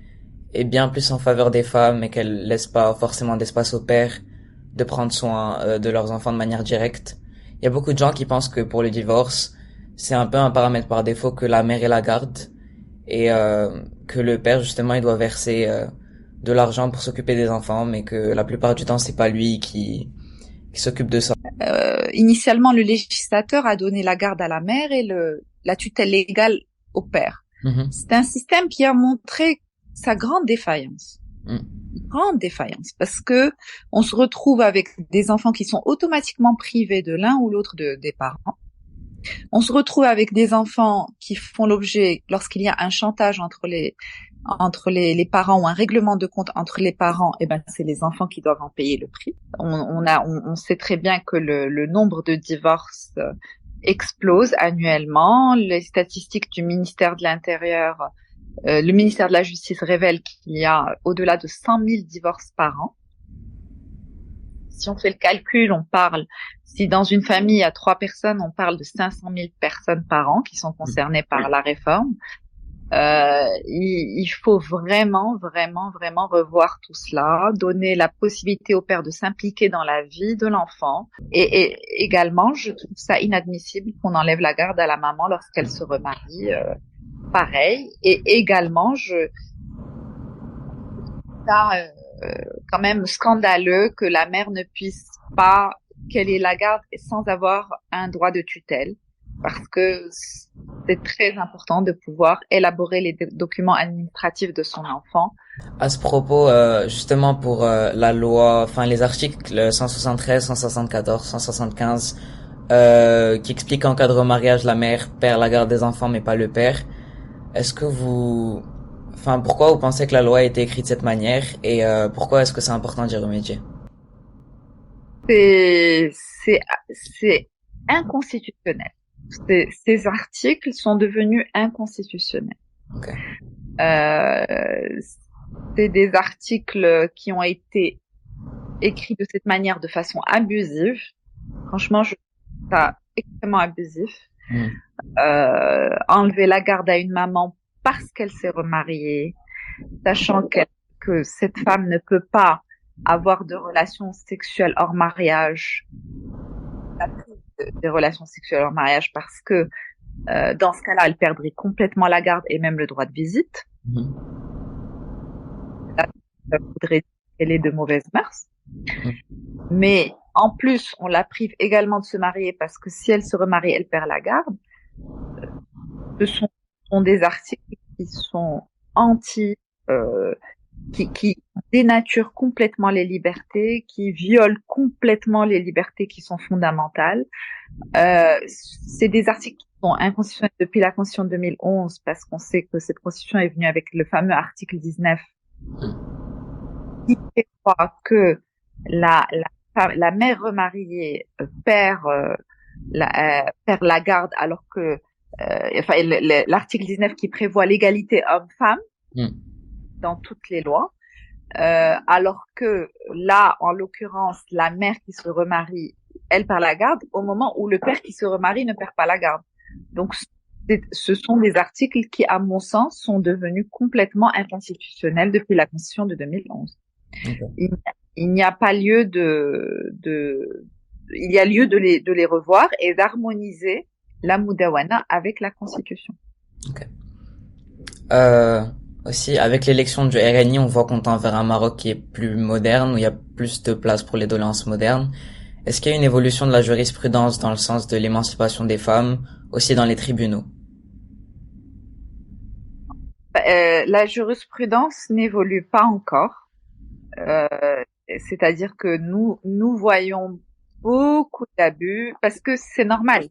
est bien plus en faveur des femmes et qu'elle laisse pas forcément d'espace aux pères de prendre soin de leurs enfants de manière directe? Il y a beaucoup de gens qui pensent que pour le divorce, c'est un peu un paramètre par défaut que la mère ait la garde et que le père justement il doit verser de l'argent pour s'occuper des enfants, mais que la plupart du temps c'est pas lui qui s'occupe de ça. Initialement, le législateur a donné la garde à la mère et la tutelle légale au père. C'est un système qui a montré sa grande défaillance. Grande défaillance, parce que on se retrouve avec des enfants qui sont automatiquement privés de l'un ou l'autre des parents. On se retrouve avec des enfants qui font l'objet, lorsqu'il y a un chantage entre les parents ou un règlement de compte entre les parents, c'est les enfants qui doivent en payer le prix. On sait très bien que le nombre de divorces explose annuellement. Les statistiques du ministère de l'Intérieur, le ministère de la Justice révèle qu'il y a au-delà de 100 000 divorces par an. Si on fait le calcul, si dans une famille il y a 3 personnes, on parle de 500 000 personnes par an qui sont concernées par la réforme. Il faut vraiment revoir tout cela, donner la possibilité au père de s'impliquer dans la vie de l'enfant. Et également, je trouve ça inadmissible qu'on enlève la garde à la maman lorsqu'elle se remarie. Pareil. Et également, quand même scandaleux que la mère ne puisse pas, qu'elle ait la garde sans avoir un droit de tutelle, parce que c'est très important de pouvoir élaborer les documents administratifs de son enfant. À ce propos, justement pour la loi, les articles 173, 174, 175, qui expliquent qu'en cas de remariage, la mère perd la garde des enfants mais pas le père. Est-ce que pourquoi vous pensez que la loi a été écrite de cette manière et pourquoi est-ce que c'est important d'y remédier? C'est inconstitutionnel. Ces articles sont devenus inconstitutionnels. Okay. C'est des articles qui ont été écrits de cette manière de façon abusive. Franchement, je trouve ça extrêmement abusif. Enlever la garde à une maman parce qu'elle s'est remariée, sachant que cette femme ne peut pas avoir de relations sexuelles hors mariage, des relations sexuelles hors mariage, parce que dans ce cas-là, elle perdrait complètement la garde et même le droit de visite. Ça voudrait dire qu'elle est de mauvaise mœurs. Mais en plus, on la prive également de se marier parce que si elle se remarie, elle perd la garde. Ce sont des articles qui sont anti, qui dénaturent complètement les libertés, qui violent complètement les libertés qui sont fondamentales. C'est des articles qui sont inconstitutionnels depuis la Constitution de 2011, parce qu'on sait que cette Constitution est venue avec le fameux article 19, qui prévoit que la mère remariée perd la garde, alors que l'article 19 qui prévoit l'égalité homme-femme dans toutes les lois, alors que là, en l'occurrence, la mère qui se remarie, elle perd la garde au moment où le père qui se remarie ne perd pas la garde. Donc, ce sont des articles qui, à mon sens, sont devenus complètement inconstitutionnels depuis la Constitution de 2011. Okay. Il n'y a pas lieu il y a lieu de les revoir et d'harmoniser la Mudawana avec la Constitution. Okay. Aussi, avec l'élection du RNI, on voit qu'on tend vers un Maroc qui est plus moderne, où il y a plus de place pour les doléances modernes. Est-ce qu'il y a une évolution de la jurisprudence dans le sens de l'émancipation des femmes, aussi dans les tribunaux? La jurisprudence n'évolue pas encore. C'est-à-dire que nous voyons beaucoup d'abus, parce que c'est normal.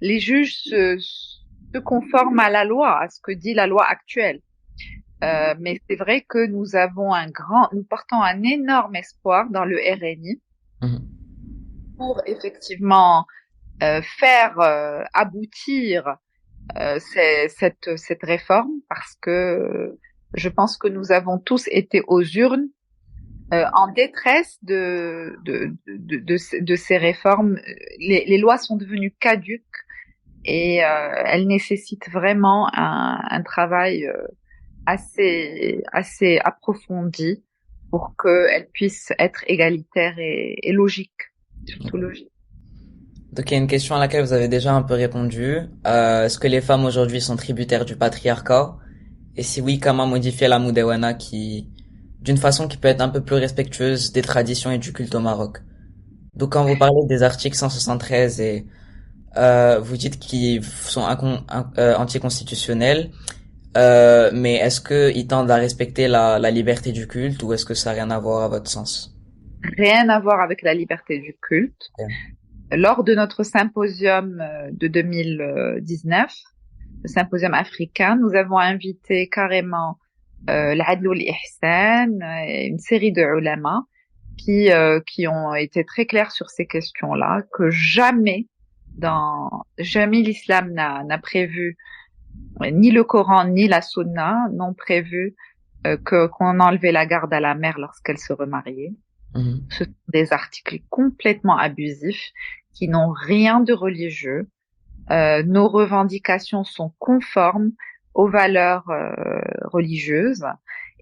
Les juges se conforment à la loi, à ce que dit la loi actuelle. Mais c'est vrai que nous portons un énorme espoir dans le RNI pour effectivement faire aboutir cette réforme, parce que je pense que nous avons tous été aux urnes en détresse de ces réformes. Les lois sont devenues caduques et elles nécessitent vraiment un travail assez approfondi pour qu'elles puissent être égalitaires et logiques, surtout logiques. Donc il y a une question à laquelle vous avez déjà un peu répondu. Est-ce que les femmes aujourd'hui sont tributaires du patriarcat? Et si oui, comment modifier la Mudawana d'une façon qui peut être un peu plus respectueuse des traditions et du culte au Maroc? Donc quand vous parlez des articles 173 et vous dites qu'ils sont anticonstitutionnels, mais est-ce qu'ils tendent à respecter la liberté du culte, ou est-ce que ça n'a rien à voir à votre sens? Rien à voir avec la liberté du culte. Okay. Lors de notre symposium de 2019, le symposium africain, nous avons invité carrément l'Adl ou l'Ihsan, une série de ulama qui ont été très clairs sur ces questions-là, que jamais l'islam n'a prévu, ni le Coran ni la Sunna n'ont prévu qu'on enlevait la garde à la mère lorsqu'elle se remariait. Ce sont des articles complètement abusifs qui n'ont rien de religieux. Nos revendications sont conformes aux valeurs religieuses,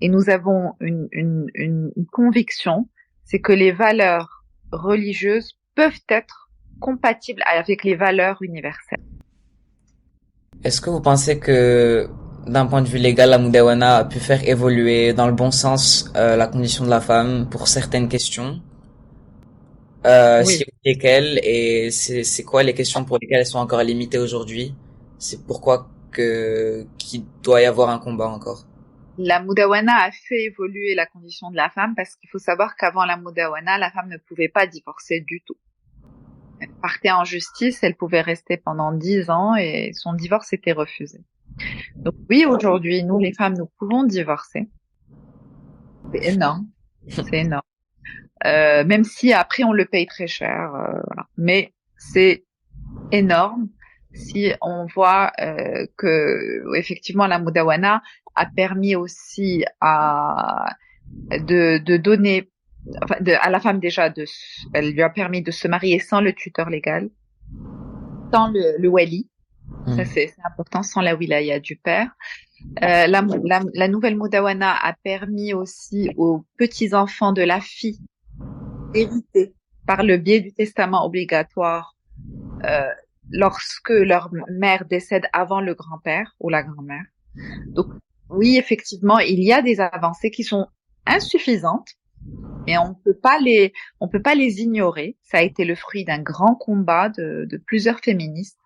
et nous avons une conviction, c'est que les valeurs religieuses peuvent être compatibles avec les valeurs universelles. Est-ce que vous pensez que, d'un point de vue légal, la Mudawana a pu faire évoluer dans le bon sens la condition de la femme pour certaines questions? Oui. Si lesquelles, et c'est quoi les questions pour lesquelles elles sont encore limitées aujourd'hui? C'est pourquoi qu'il doit y avoir un combat encore? La Mudawana a fait évoluer la condition de la femme, parce qu'il faut savoir qu'avant la Mudawana, la femme ne pouvait pas divorcer du tout. Elle partait en justice, elle pouvait rester pendant 10 ans et son divorce était refusé. Donc oui, aujourd'hui, nous les femmes, nous pouvons divorcer. C'est énorme. C'est énorme. Même si après on le paye très cher, voilà. Mais c'est énorme si on voit que effectivement la Mudawana a permis aussi de donner, enfin, à la femme déjà, elle lui a permis de se marier sans le tuteur légal, sans le wali. Ça c'est important, sans la wilaya du père. La nouvelle Mudawana a permis aussi aux petits-enfants de la fille d'hériter par le biais du testament obligatoire lorsque leur mère décède avant le grand-père ou la grand-mère. Donc oui, effectivement, il y a des avancées qui sont insuffisantes, mais on peut pas les ignorer. Ça a été le fruit d'un grand combat de plusieurs féministes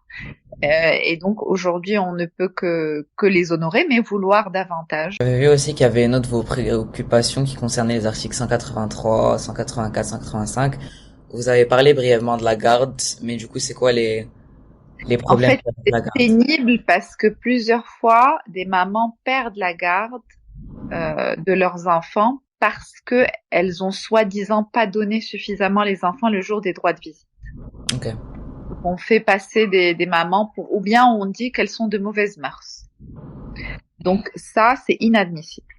Et donc aujourd'hui, on ne peut que les honorer, mais vouloir davantage. J'avais vu aussi qu'il y avait une autre de vos préoccupations qui concernait les articles 183, 184, 185. Vous avez parlé brièvement de la garde, mais du coup, c'est quoi les En problèmes fait, avec c'est la garde? pénible parce que plusieurs fois, des mamans perdent la garde de leurs enfants parce que elles ont soi-disant pas donné suffisamment les enfants le jour des droits de visite. Ok. On fait passer des mamans ou bien on dit qu'elles sont de mauvaises mœurs. Donc ça, c'est inadmissible.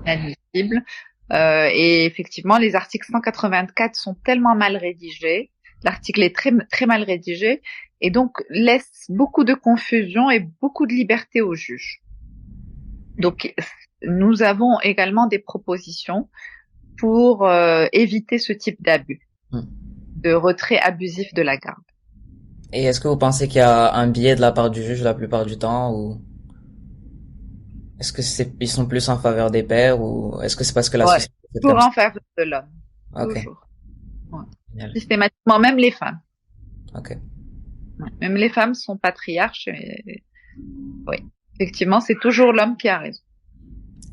Inadmissible. Et effectivement, les articles 184 sont tellement mal rédigés. L'article est très, très mal rédigé et donc laisse beaucoup de confusion et beaucoup de liberté aux juges. Donc, nous avons également des propositions pour éviter ce type d'abus, de retrait abusif de la garde. Et est-ce que vous pensez qu'il y a un biais de la part du juge la plupart du temps, ou est-ce que ils sont plus en faveur des pères, ou est-ce que c'est parce que la société est toujours comme ça? en faveur de l'homme. Ok. Toujours. Ouais. Génial. Systématiquement, même les femmes. Ok. Ouais. Même les femmes sont patriarches. Oui, effectivement, c'est toujours l'homme qui a raison.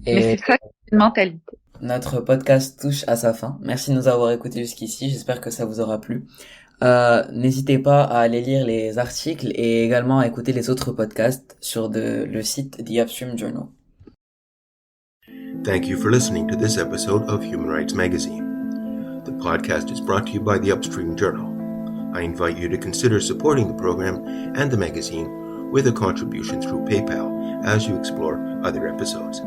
Mais Et c'est ça, c'est une mentalité. notre podcast touche à sa fin. Merci de nous avoir écoutés jusqu'ici. J'espère que ça vous aura plu. N'hésitez pas à aller lire les articles et également à écouter les autres podcasts sur le site The Upstream Journal. Thank you for listening to this episode of Human Rights Magazine. The podcast is brought to you by the Upstream Journal. I invite you to consider supporting the program and the magazine with a contribution through PayPal as you explore other episodes.